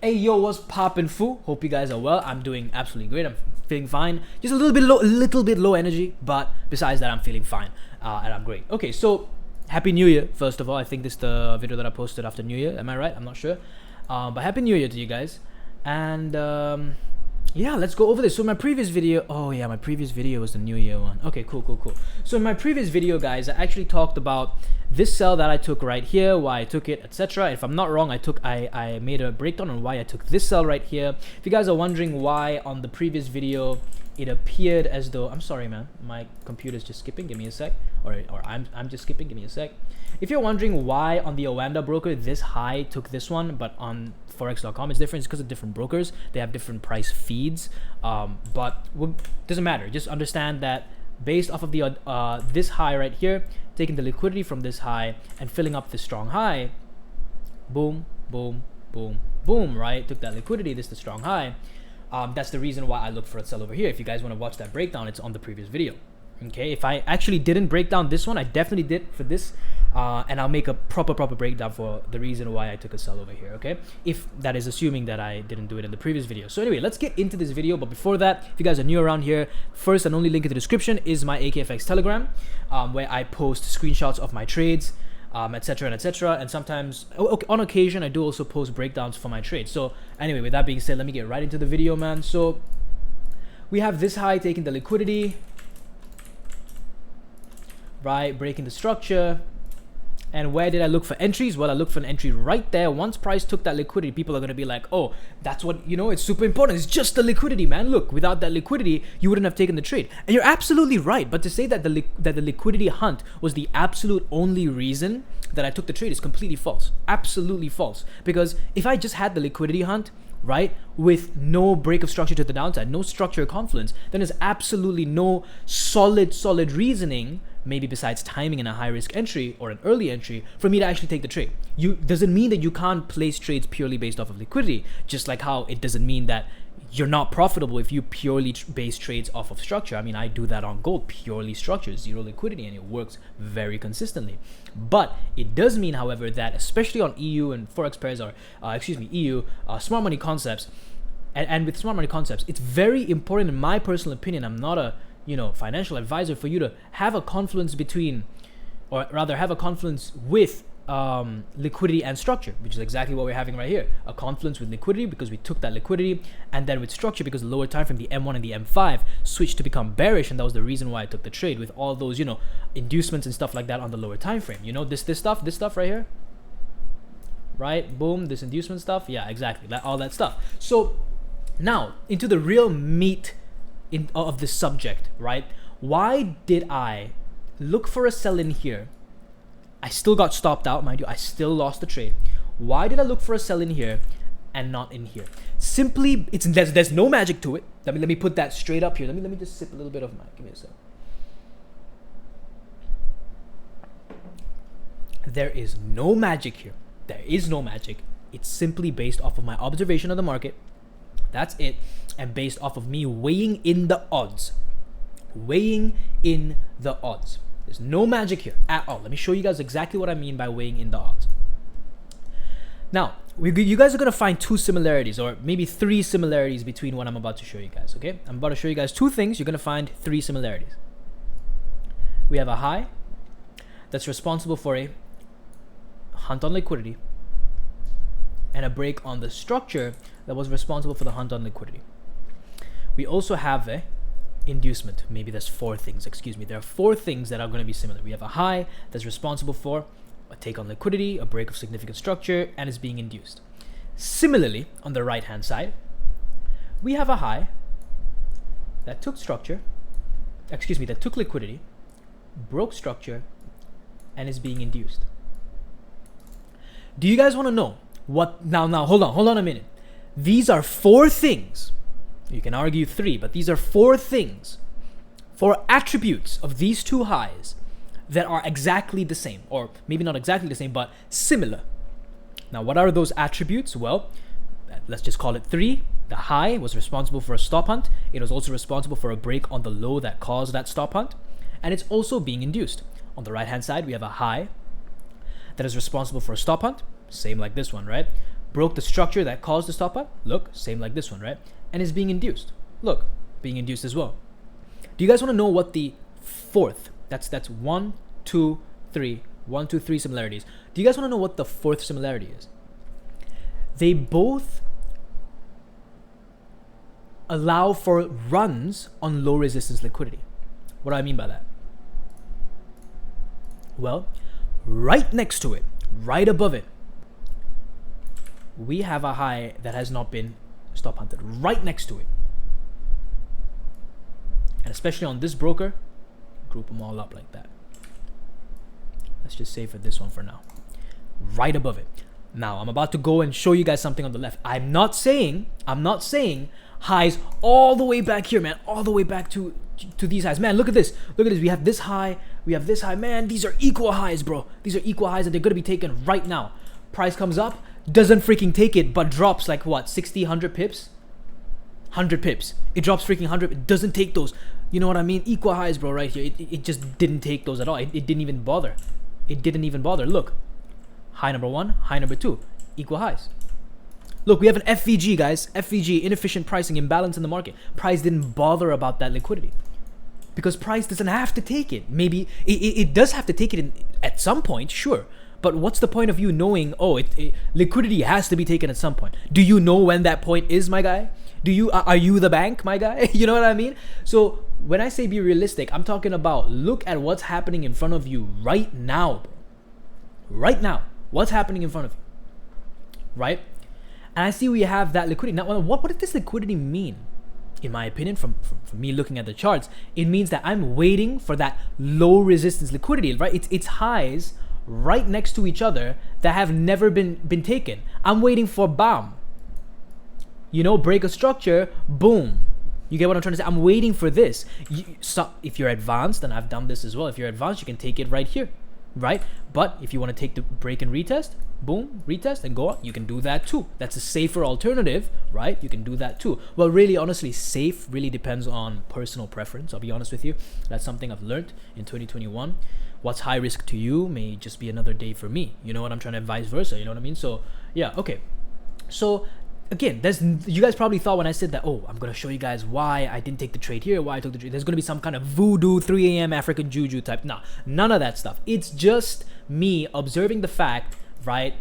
Hey yo, what's poppin' foo? Hope you guys are well. I'm doing absolutely great. I'm feeling fine. Just a little bit low energy, but besides that, I'm feeling fine and I'm great. Okay, so Happy New Year, first of all. I think this is the video that I posted after New Year. Am I right? I'm not sure. But Happy New Year to you guys. And yeah, let's go over this. So my previous video, my previous video was the New Year one. Okay, cool. So in my previous video, guys, I actually talked about this sell that I took right here, why I took it, etc. If I'm not wrong, I made a breakdown on why I took this sell right here. If you guys are wondering why on the previous video it appeared as though, I'm sorry, man, my computer's just skipping. Give me a sec, or I'm just skipping. Give me a sec. If you're wondering why on the Owanda broker this high took this one, but on forex.com it's different, it's because of different brokers. They have different price feeds, but doesn't matter. Just understand that based off of the this high right here, taking the liquidity from this high and filling up this strong high, boom, boom, boom, boom, right? Took that liquidity, this is the strong high. That's the reason why I look for a sell over here. If you guys want to watch that breakdown, it's on the previous video. Okay, if I actually didn't break down this one, I definitely did for this, and I'll make a proper breakdown for the reason why I took a sell over here. Okay, if that is assuming that I didn't do it in the previous video. So anyway, let's get into this video. But before that, if you guys are new around here, first and only link in the description is my AKFX Telegram, where I post screenshots of my trades, etc. and sometimes on occasion I do also post breakdowns for my trades. So anyway, with that being said, let me get right into the video, man. So we have this high taking the liquidity, right, breaking the structure. And where did I look for entries? Well, I looked for an entry right there. Once price took that liquidity, people are going to be like, oh, that's what, it's super important. It's just the liquidity, man. Look, without that liquidity, you wouldn't have taken the trade. And you're absolutely right. But to say that the liquidity hunt was the absolute only reason that I took the trade is completely false. Absolutely false. Because if I just had the liquidity hunt, right, with no break of structure to the downside, no structure or confluence, then there's absolutely no solid reasoning, maybe besides timing and a high risk entry or an early entry, for me to actually take the trade. Doesn't mean that you can't place trades purely based off of liquidity, just like how it doesn't mean that you're not profitable if you purely base trades off of structure. I mean, I do that on gold, purely structure, zero liquidity, and it works very consistently. But it does mean, however, that especially on EU and forex pairs, or EU smart money concepts, and with smart money concepts, it's very important, in my personal opinion. I'm not a financial advisor, for you to have a confluence between, or rather have a confluence with liquidity and structure, which is exactly what we're having right here. A confluence with liquidity because we took that liquidity, and then with structure because the lower time frame, the M1 and the M5 switched to become bearish, and that was the reason why I took the trade, with all those inducements and stuff like that on the lower time frame. This stuff right here, right? Boom, this inducement stuff. Yeah, exactly, all that stuff. So now into the real meat of the subject, right? Why did I look for a sell in here? I still got stopped out, mind you. I still lost the trade. Why did I look for a sell in here and not in here? Simply, there's no magic to it. Let me put that straight up here. Let me just sip a little bit of my. Give me a sec. There is no magic here. There is no magic. It's simply based off of my observation of the market. That's it. And based off of me weighing in the odds. Weighing in the odds. There's no magic here at all. Let me show you guys exactly what I mean by weighing in the odds. Now, you guys are going to find two similarities, or maybe three similarities between what I'm about to show you guys, okay? I'm about to show you guys two things. You're going to find three similarities. We have a high that's responsible for a hunt on liquidity, and a break on the structure that was responsible for the hunt on liquidity. We also have a inducement. Maybe there's four things. There are four things that are going to be similar. We have a high that's responsible for a take on liquidity, a break of significant structure, and is being induced. Similarly, on the right hand side, we have a high that took liquidity, broke structure, and is being induced. Do you guys want to know what? Now, hold on a minute. These are four things. You can argue three, but these are four things, four attributes of these two highs that are exactly the same, or maybe not exactly the same, but similar. Now, what are those attributes? Well, let's just call it three. The high was responsible for a stop hunt. It was also responsible for a break on the low that caused that stop hunt, and it's also being induced. On the right-hand side, we have a high that is responsible for a stop hunt, same like this one, right? broke the structure that caused the stop hunt. Look, same like this one, right? And is being induced. Look, being induced as well. Do you guys want to know what the fourth, that's 1, 2, 3, 1, 2, 3 similarities. Do you guys want to know what the fourth similarity is? They both allow for runs on low resistance liquidity. What do I mean by that? Well, right next to it, right above it, we have a high that has not been stop hunted. Right next to it. And especially on this broker, group them all up like that. Let's just say for this one for now. Right above it. Now, I'm about to go and show you guys something on the left. I'm not saying highs all the way back here, man. All the way back to these highs. Man, look at this. Look at this. We have this high. We have this high. Man, these are equal highs, bro. These are equal highs and they're going to be taken right now. Price comes up, doesn't freaking take it, but drops like what? 60, 100 pips? 100 pips. It drops freaking 100. It doesn't take those. You know what I mean? Equal highs, bro, right here. It just didn't take those at all. It didn't even bother. It didn't even bother. Look. High number 1, high number 2. Equal highs. Look, we have an FVG, guys. FVG, inefficient pricing, imbalance in the market. Price didn't bother about that liquidity. Because price doesn't have to take it. Maybe it does have to take it at some point, sure. But what's the point of you knowing, liquidity has to be taken at some point? Do you know when that point is, my guy? Are you the bank, my guy? You know what I mean? So when I say be realistic, I'm talking about look at what's happening in front of you right now. Right now. What's happening in front of you? Right? And I see we have that liquidity. Now, what does this liquidity mean? In my opinion, from me looking at the charts, it means that I'm waiting for that low resistance liquidity, right? It's highs right next to each other that have never been taken. I'm waiting for BAM. Break a structure, boom. You get what I'm trying to say? I'm waiting for this. If you're advanced, and I've done this as well, if you're advanced, you can take it right here, right? But if you want to take the break and retest, boom, retest and go on, you can do that too. That's a safer alternative, right? You can do that too. Well, really, honestly, safe really depends on personal preference. I'll be honest with you. That's something I've learned in 2021. What's high risk to you may just be another day for me. You know what I'm trying to, vice versa. You know what I mean? So yeah, okay. So again, you guys probably thought when I said that, I'm going to show you guys why I didn't take the trade here, why I took the trade. There's going to be some kind of voodoo 3 a.m. African juju type. Nah, none of that stuff. It's just me observing the fact, right,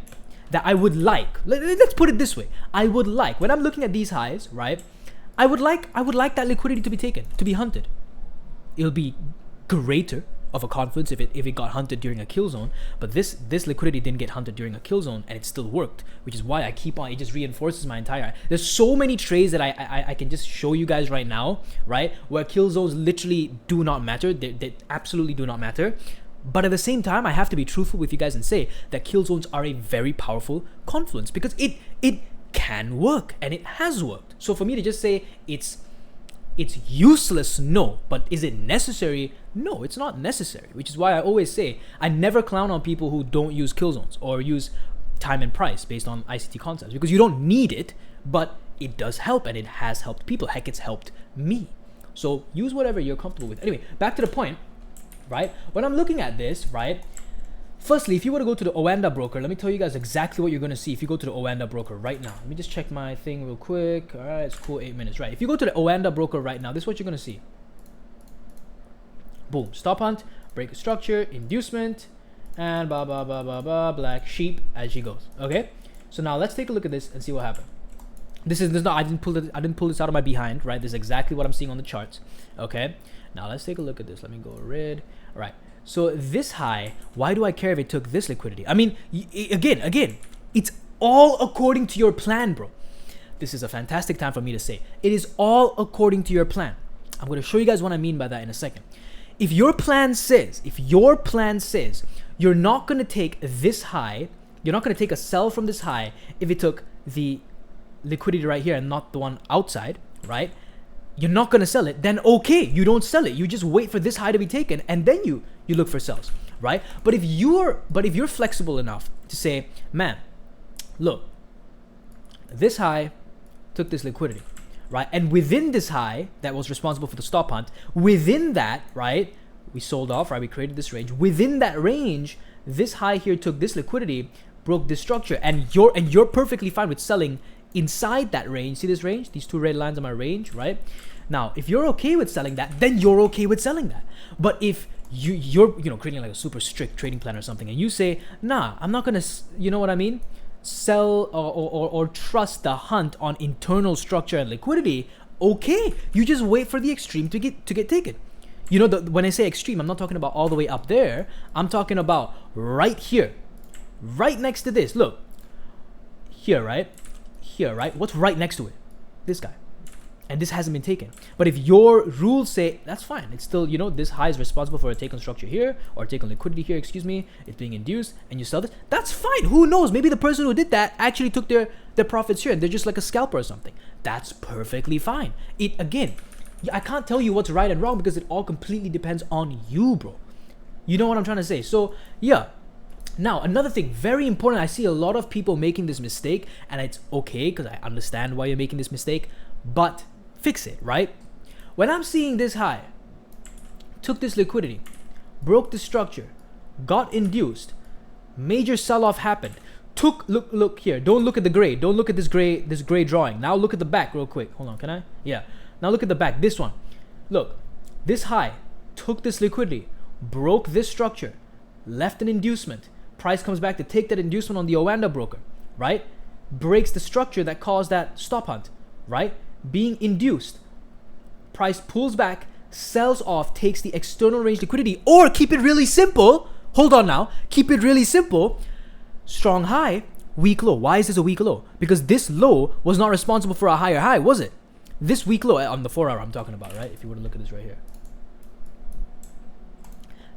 that I would like, let's put it this way. I would like, when I'm looking at these highs, right, I would like that liquidity to be taken, to be hunted. It'll be greater of a confluence if it got hunted during a kill zone, but this liquidity didn't get hunted during a kill zone and it still worked, which is why I keep on. It just reinforces my entire. There's so many trades that I can just show you guys right now, right, where kill zones literally do not matter. They absolutely do not matter. But at the same time, I have to be truthful with you guys and say that kill zones are a very powerful confluence because it can work and it has worked. So for me to just say it's useless, no. But is it necessary? No, it's not necessary. Which is why I always say I never clown on people who don't use kill zones or use time and price based on ICT concepts because you don't need it, but it does help and it has helped people. Heck, it's helped me. So use whatever you're comfortable with. Anyway, back to the point, right? When I'm looking at this, right? Firstly, if you were to go to the Oanda broker, let me tell you guys exactly what you're going to see if you go to the Oanda broker right now. Let me just check my thing real quick. All right, it's cool, 8 minutes, right? If you go to the Oanda broker right now, this is what you're going to see. Boom, stop hunt, break a structure, inducement, and blah, blah, blah, blah, blah, black sheep as she goes, okay? So now let's take a look at this and see what happened. I didn't pull this out of my behind, right? This is exactly what I'm seeing on the charts, okay? Now let's take a look at this. Let me go red. All right. So this high, why do I care if it took this liquidity? I mean, again, it's all according to your plan, bro. This is a fantastic time for me to say. It is all according to your plan. I'm going to show you guys what I mean by that in a second. If your plan says you're not going to take this high, you're not going to take a sell from this high if it took the liquidity right here and not the one outside, right? You're not going to sell it, then okay, you don't sell it. You just wait for this high to be taken and then you look for sells, right? But if you're flexible enough to say, man, look, this high took this liquidity, right? And within this high that was responsible for the stop hunt, within that, right, we sold off, right? We created this range. Within that range, this high here took this liquidity, broke this structure, and you're perfectly fine with selling inside that range. See this range? These two red lines are my range, right? Now, if you're okay with selling that, then you're okay with selling that. But if you're creating like a super strict trading plan or something, and you say, nah, I'm not gonna, you know what I mean, sell or trust the hunt on internal structure and liquidity, okay, you just wait for the extreme to get taken. You know, when I say extreme, I'm not talking about all the way up there. I'm talking about right here, right next to this. Look, here, right? Here, right? What's right next to it? This guy. And this hasn't been taken. But if your rules say, that's fine. It's still, you know, this high is responsible for a take on structure here, or a take on liquidity here, excuse me. It's being induced, and you sell this. That's fine. Who knows? Maybe the person who did that actually took their profits here, and they're just like a scalper or something. That's perfectly fine. Again, I can't tell you what's right and wrong because it all completely depends on you, bro. You know what I'm trying to say? So, yeah. Now, another thing, very important. I see a lot of people making this mistake, and it's okay because I understand why you're making this mistake, but fix it, right? When I'm seeing this high, took this liquidity, broke the structure, got induced, major sell-off happened, look here, don't look at the gray, don't look at this gray drawing. Now look at the back real quick. Hold on, can I? Yeah. Now look at the back, this one. Look, this high, took this liquidity, broke this structure, left an inducement. Price comes back to take that inducement on the Oanda broker, right? Breaks the structure that caused that stop hunt, right? Being induced, price pulls back, sells off, takes the external range liquidity, or keep it really simple. Hold on now, keep it really simple. Strong high, weak low. Why is this a weak low? Because this low was not responsible for a higher high, was it? This weak low on the 4 hour I'm talking about, right? If you were to look at this right here.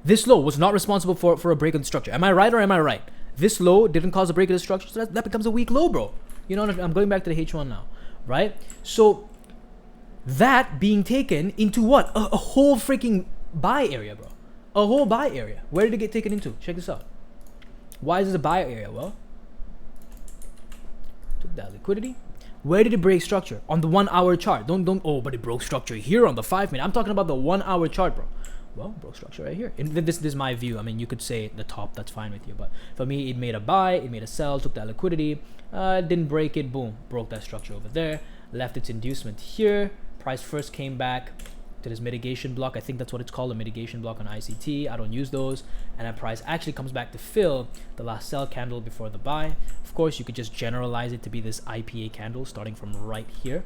This low was not responsible for a break of the structure. Am I right or am I right? This low didn't cause a break of the structure, so that becomes a weak low, bro. You know, I'm going back to the H1 now, right? So that being taken into what? A whole freaking buy area, bro. A whole buy area. Where did it get taken into? Check this out. Why is this a buy area? Well, took that liquidity. Where did it break structure? On the 1 hour chart. Oh, but it broke structure here on the 5 minute. I'm talking about the 1 hour chart, bro. Well, broke structure right here. And this is my view. I mean, you could say the top, that's fine with you. But for me, it made a buy, it made a sell, took that liquidity, didn't break it, boom, broke that structure over there, left its inducement here. Price first came back to this mitigation block. I think that's what it's called, a mitigation block on ICT. I don't use those. And then price actually comes back to fill the last sell candle before the buy. Of course, you could just generalize it to be this IPA candle starting from right here.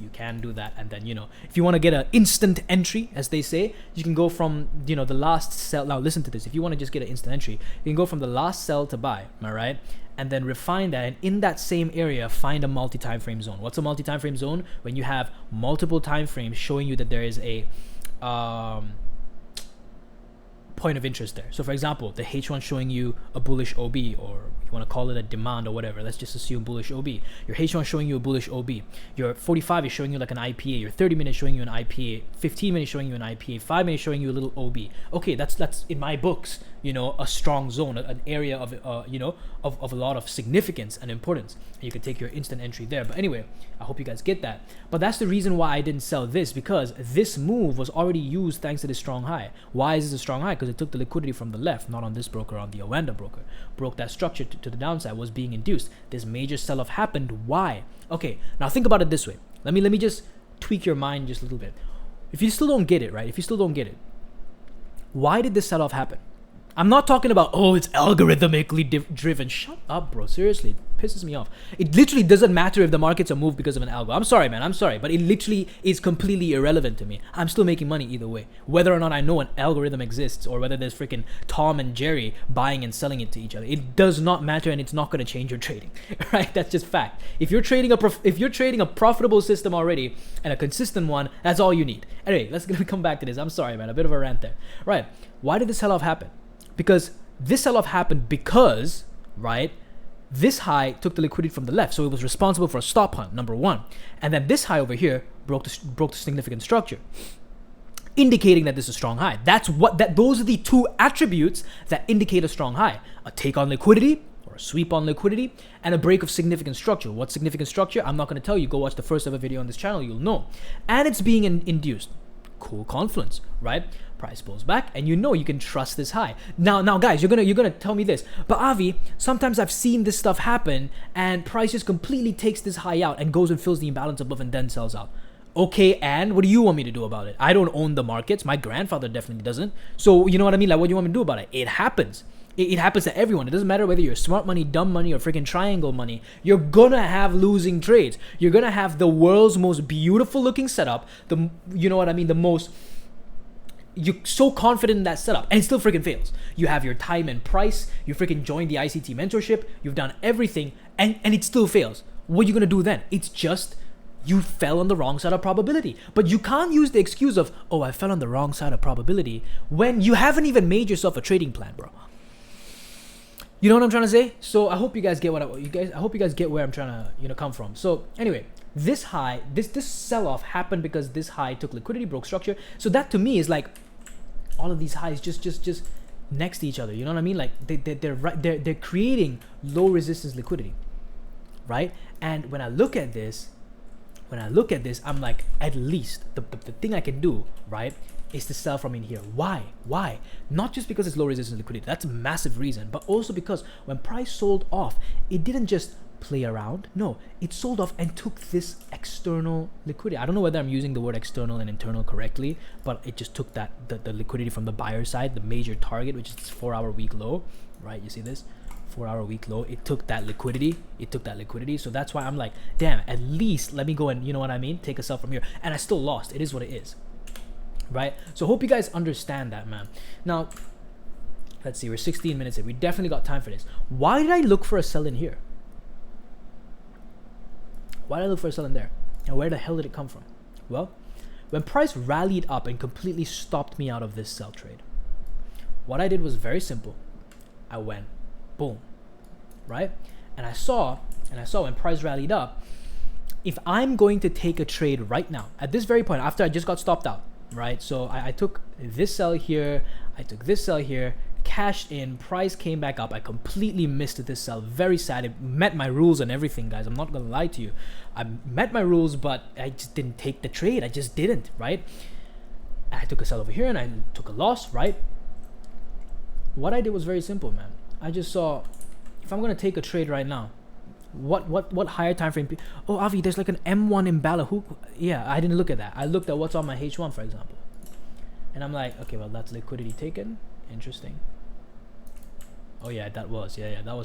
You can do that, and then, you know, if you want to get an instant entry, as they say, you can go from, you know, the last sell. Now listen to this. If you want to just get an instant entry, you can go from the last sell to buy, am I right? And then refine that, and in that same area, find a multi-time frame zone. What's a multi-time frame zone? When you have multiple time frames showing you that there is a point of interest there. So for example, the H1 showing you a bullish OB, or you want to call it a demand or whatever. Let's just assume bullish OB. Your H1 showing you a bullish OB. Your 45 is showing you like an IPA. Your 30 minutes showing you an IPA. 15 minutes showing you an IPA. 5 minutes showing you a little OB. Okay, that's in my books, you know, a strong zone, an area of you know, of a lot of significance and importance. And you can take your instant entry there. But anyway, I hope you guys get that. But that's the reason why I didn't sell this, because this move was already used thanks to this strong high. Why is this a strong high? Because it took the liquidity from the left, not on this broker, on the Oanda broker. Broke that structure to the downside, was being induced. This major sell-off happened. Why? Okay, now think about it this way. Let me just tweak your mind just a little bit. If you still don't get it, right? If you still don't get it, why did this sell-off happen? I'm not talking about, oh, it's algorithmically driven. Shut up, bro. Seriously, it pisses me off. It literally doesn't matter if the markets are moved because of an algo. I'm sorry, man. I'm sorry. But it literally is completely irrelevant to me. I'm still making money either way. Whether or not I know an algorithm exists, or whether there's freaking Tom and Jerry buying and selling it to each other. It does not matter, and it's not going to change your trading. Right? That's just fact. If you're trading a profitable system already and a consistent one, that's all you need. Anyway, let's come back to this. I'm sorry, man. A bit of a rant there. Right. Why did this sell-off happen? Because this sell-off happened because, right, this high took the liquidity from the left, so it was responsible for a stop hunt, number one. And then this high over here broke the significant structure, indicating that this is a strong high. Those are the two attributes that indicate a strong high: a take on liquidity, or a sweep on liquidity, and a break of significant structure. What significant structure? I'm not going to tell you. Go watch the first ever video on this channel. You'll know. And it's being induced. Cool confluence, right? Price pulls back, and you know you can trust this high. Now, guys, you're gonna tell me this, but Avi, sometimes I've seen this stuff happen, and price just completely takes this high out and goes and fills the imbalance above and then sells out. Okay, and what do you want me to do about it? I don't own the markets. My grandfather definitely doesn't. So you know what I mean? Like, what do you want me to do about it? It happens. It happens to everyone. It doesn't matter whether you're smart money, dumb money, or freaking triangle money. You're gonna have losing trades. You're gonna have the world's most beautiful looking setup. You know what I mean? The most. You're so confident in that setup, and it still freaking fails. You have your time and price. You freaking joined the ICT mentorship. You've done everything, and it still fails. What are you gonna do then? It's just you fell on the wrong side of probability. But you can't use the excuse of, oh, I fell on the wrong side of probability, when you haven't even made yourself a trading plan, bro. You know what I'm trying to say? So I hope you guys get I hope you guys get where I'm trying to come from. So anyway, this high, this sell-off happened because this high took liquidity, broke structure. So that to me is like all of these highs just next to each other. You know what I mean? Like they're creating low resistance liquidity, right? And when I look at this, I'm like, at least the thing I can do, right, is to sell from in here. Why? Not just because it's low resistance liquidity. That's a massive reason, but also because when price sold off, it didn't just play around. No, it sold off and took this external liquidity. I don't know whether I'm using the word external and internal correctly, but it just took that the liquidity from the buyer side, the major target, which is this 4-hour week low, right? You see this 4-hour week low. It took that liquidity. So that's why I'm like, damn, at least let me go and, you know what I mean, take a sell from here. And I still lost. It is what it is, right? So hope you guys understand that, man. Now let's see, we're 16 minutes in. We definitely got time for this. Why did I look for a sell in here? Why did I look for a sell in there? And where the hell did it come from? Well, when price rallied up and completely stopped me out of this sell trade, what I did was very simple. I went boom, right? And I saw when price rallied up, if I'm going to take a trade right now, at this very point, after I just got stopped out, right? So I took this sell here, I took this sell here, cashed in, price came back up. I completely missed this sell. Very sad. It met my rules and everything, guys. I'm not gonna lie to you. I met my rules, but I just didn't take the trade. I just didn't, right? I took a sell over here and I took a loss, right? What I did was very simple, man. I just saw, if I'm gonna take a trade right now, what higher time frame? Oh, Avi, there's like an M1 imbalance. Yeah, I didn't look at that. I looked at what's on my H1, for example, and I'm like, okay, well, that's liquidity taken. Interesting. Oh yeah, that was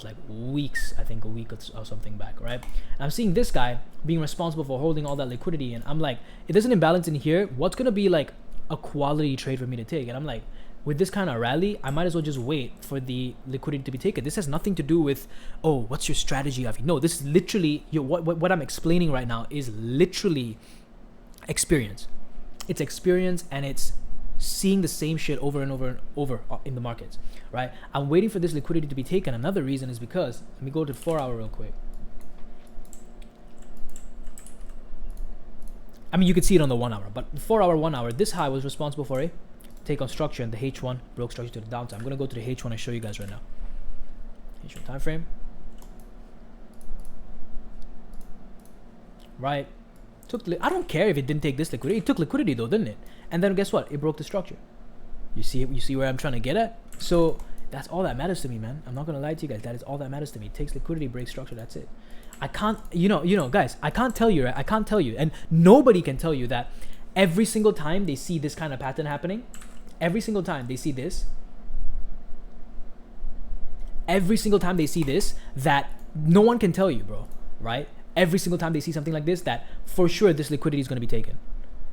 like weeks, I think a week or something back, right? And I'm seeing this guy being responsible for holding all that liquidity, and I'm like, if there's an imbalance in here, what's gonna be like a quality trade for me to take? And I'm like, with this kind of rally, I might as well just wait for the liquidity to be taken. This has nothing to do with, oh, what's your strategy, Avi? No, this is literally, what I'm explaining right now is literally experience. It's experience, and it's seeing the same shit over and over and over in the markets, right? I'm waiting for this liquidity to be taken. Another reason is because, let me go to 4-hour real quick. I mean, you could see it on the 1-hour, but 4-hour, 1-hour, this high was responsible for a take on structure, and the H1 broke structure to the downside. I'm gonna go to the H1 and show you guys right now. H1 time frame, right? I don't care if it didn't take this liquidity. It took liquidity though, didn't it? And then guess what? It broke the structure. You see where I'm trying to get at? So that's all that matters to me, man. I'm not gonna lie to you guys. That is all that matters to me. It takes liquidity, breaks structure. That's it. I can't, you know, guys. I can't tell you, right? I can't tell you, and nobody can tell you that every single time they see this kind of pattern happening, every single time they see this, that no one can tell you, bro, right? Every single time they see something like this, that for sure this liquidity is going to be taken.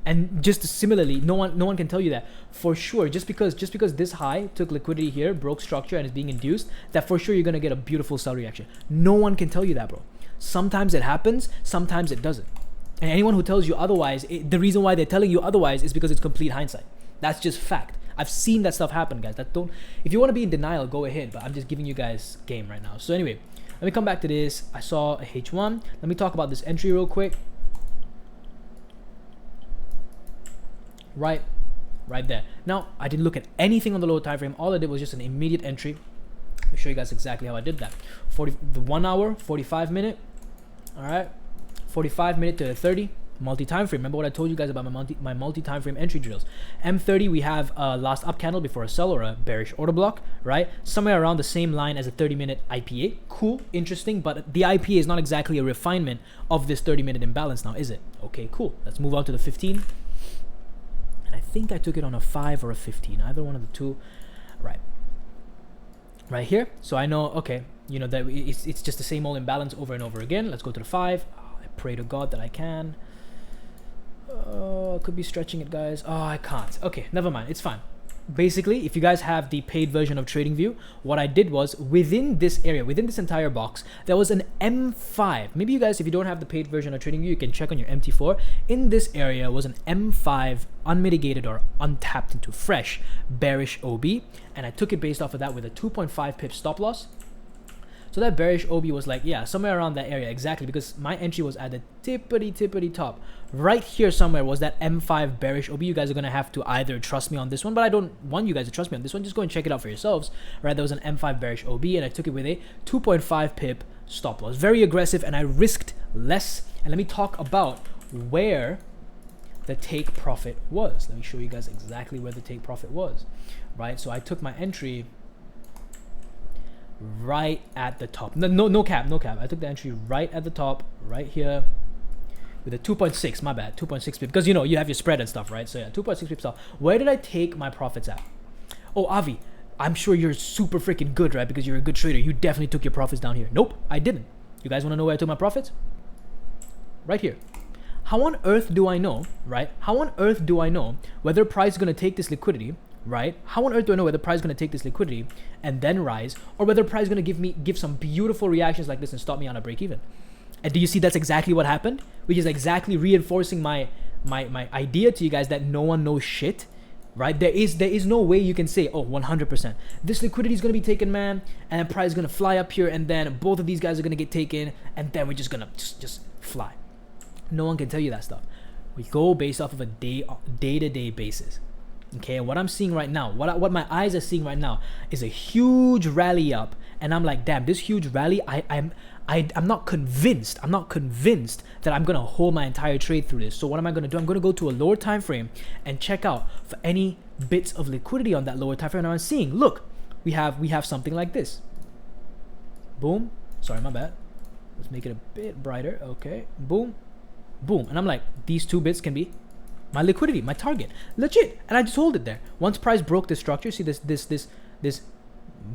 And just similarly, no one can tell you that for sure, just because this high took liquidity here, broke structure, and is being induced, that for sure you're going to get a beautiful sell reaction. No one can tell you that, bro. Sometimes it happens, sometimes it doesn't. And anyone who tells you otherwise, the reason why they're telling you otherwise is because it's complete hindsight. That's just fact. I've seen that stuff happen, guys. If you want to be in denial, go ahead, but I'm just giving you guys game right now. So anyway, let me come back to this. I saw a H1. Let me talk about this entry real quick. Right there. Now, I didn't look at anything on the lower time frame. All I did was just an immediate entry. Let me show you guys exactly how I did that. The 1 hour, 45 minute. All right. 45 minute to 30. multi-time frame. Remember what I told you guys about my multi-time frame entry drills. M30, we have a last up candle before a sell or a bearish order block, right? Somewhere around the same line as a 30-minute IPA. Cool, interesting, but the IPA is not exactly a refinement of this 30-minute imbalance now, is it? Okay, cool. Let's move on to the 15. And I think I took it on a 5 or a 15, either one of the two. Right here. So I know, okay, you know, that it's just the same old imbalance over and over again. Let's go to the 5. I pray to God that I can. Could be stretching it, guys. Oh, I can't. Okay, never mind. It's fine. Basically, if you guys have the paid version of TradingView, what I did was within this area, within this entire box, there was an M5. Maybe you guys, if you don't have the paid version of TradingView, you can check on your MT4. In this area was an M5 unmitigated or untapped into fresh bearish OB, and I took it based off of that with a 2.5 pip stop loss. So that bearish OB was like, yeah, somewhere around that area, exactly, because my entry was at the tippity top. Right here somewhere was that M5 bearish OB. You guys are going to have to either trust me on this one, but I don't want you guys to trust me on this one. Just go and check it out for yourselves, right? There was an M5 bearish OB, and I took it with a 2.5 pip stop loss. Very aggressive, and I risked less. And let me talk about where the take profit was. Let me show you guys exactly where the take profit was, right? So I took my entry right at the top. No cap. I took the entry right at the top, right here, with a 2.6. My bad, 2.6 pips, because you know you have your spread and stuff, right? So yeah, 2.6 pips off. Where did I take my profits at? Oh, Avi, I'm sure you're super freaking good, right? Because you're a good trader. You definitely took your profits down here. Nope, I didn't. You guys want to know where I took my profits? Right here. How on earth do I know, right? How on earth do I know whether price is going to take this liquidity, right? How on earth do I know whether price is going to take this liquidity and then rise, or whether price is going to give some beautiful reactions like this and stop me on a break even? And do you see that's exactly what happened? Which is exactly reinforcing my idea to you guys that no one knows shit, right? There is no way you can say, oh, 100%. This liquidity is going to be taken, man, and then price is going to fly up here, and then both of these guys are going to get taken, and then we're just going to just fly. No one can tell you that stuff. We go based off of a day-to-day basis. Okay, and what I'm seeing right now, what my eyes are seeing right now is a huge rally up, and I'm like, damn, this huge rally, I'm not convinced. I'm not convinced that I'm gonna hold my entire trade through this. So what am I gonna do? I'm gonna go to a lower time frame and check out for any bits of liquidity on that lower time frame. And I'm seeing, look, we have something like this. Boom. Sorry, my bad. Let's make it a bit brighter. Okay. Boom. Boom. And I'm like, these two bits can be my liquidity, my target, legit. And I just hold it there. Once price broke this structure, see this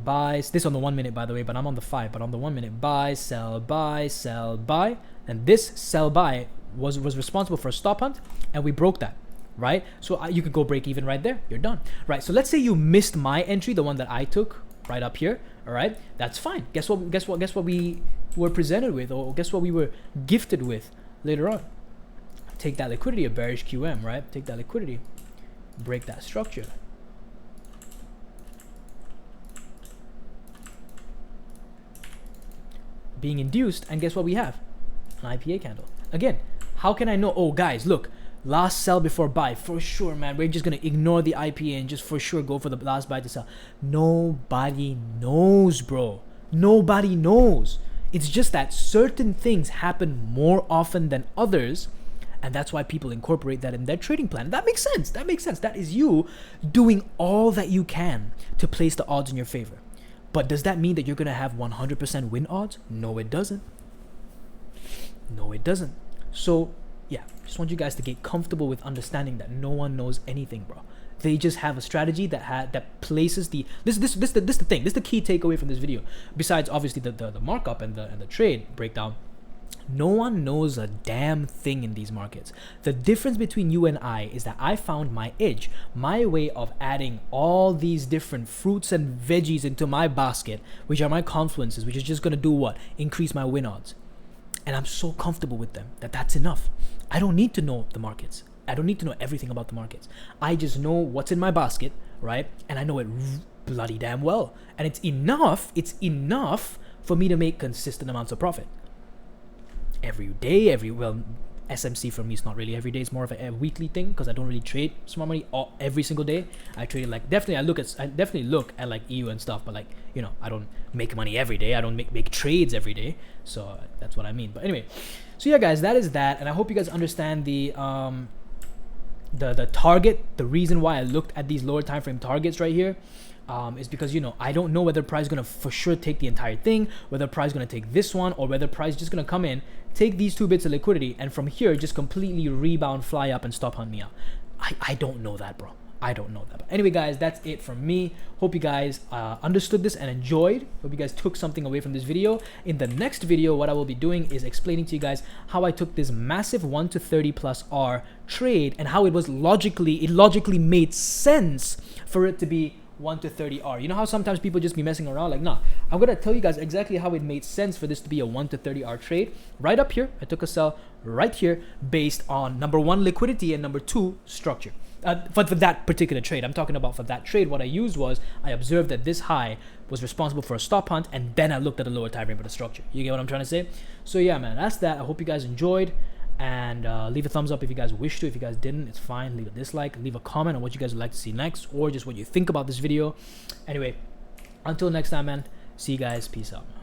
buys, this on the 1 minute, by the way, but I'm on the 5, but on the 1 minute, buy, sell, buy, and this sell buy was responsible for a stop hunt, and we broke that, right? So you could go break even right there. You're done, right? So let's say you missed my entry, the one that I took right up here. All right, that's fine. Guess what we were presented with, or guess what we were gifted with later on. Take that liquidity, a bearish QM, right? Take that liquidity, break that structure. Being induced, and guess what we have? An IPA candle. Again, how can I know? Oh, guys, look, last sell before buy. For sure, man, we're just going to ignore the IPA and just for sure go for the last buy to sell. Nobody knows, bro. Nobody knows. It's just that certain things happen more often than others, and that's why people incorporate that in their trading plan. That makes sense. That makes sense. That is you doing all that you can to place the odds in your favor. But does that mean that you're going to have 100% win odds? No, it doesn't. No, it doesn't. So, yeah, just want you guys to get comfortable with understanding that no one knows anything, bro. They just have a strategy that places the this the thing. This is the key takeaway from this video. Besides, obviously, the markup and the trade breakdown. No one knows a damn thing in these markets. The difference between you and I is that I found my edge, my way of adding all these different fruits and veggies into my basket, which are my confluences, which is just going to do what? Increase my win odds. And I'm so comfortable with them that that's enough. I don't need to know the markets. I don't need to know everything about the markets. I just know what's in my basket, right? And I know it bloody damn well. And it's enough for me to make consistent amounts of profit. Every day, SMC for me is not really every day. It's more of a weekly thing because I don't really trade smart money every single day. I trade it like I definitely look at like EU and stuff, but like, you know, I don't make money every day. I don't make trades every day. So that's what I mean. But anyway, so yeah, guys, that is that, and I hope you guys understand the target. The reason why I looked at these lower time frame targets right here is because, you know, I don't know whether price is gonna for sure take the entire thing, whether price is gonna take this one, or whether price is just gonna come in, take these 2 bits of liquidity, and from here just completely rebound, fly up, and stop hunt me out. I don't know that, bro. I don't know that. But anyway, guys, that's it from me. Hope you guys understood this and enjoyed. Hope you guys took something away from this video. In the next video, what I will be doing is explaining to you guys how I took this massive 1 to 30 plus R trade and how it logically made sense for it to be 1 to 30 R. You know how sometimes people just be messing around? Like, nah, I'm gonna tell you guys exactly how it made sense for this to be a 1 to 30 R trade. Right up here, I took a sell right here based on number 1, liquidity, and number 2, structure. For that particular trade, I'm talking about for that trade, what I used was I observed that this high was responsible for a stop hunt, and then I looked at the lower time frame for the structure. You get what I'm trying to say? So yeah, man, that's that. I hope you guys enjoyed, and leave a thumbs up if you guys wish to. If you guys didn't, it's fine. Leave a dislike, leave a comment on what you guys would like to see next, or just what you think about this video. Anyway, until next time, man, see you guys. Peace out.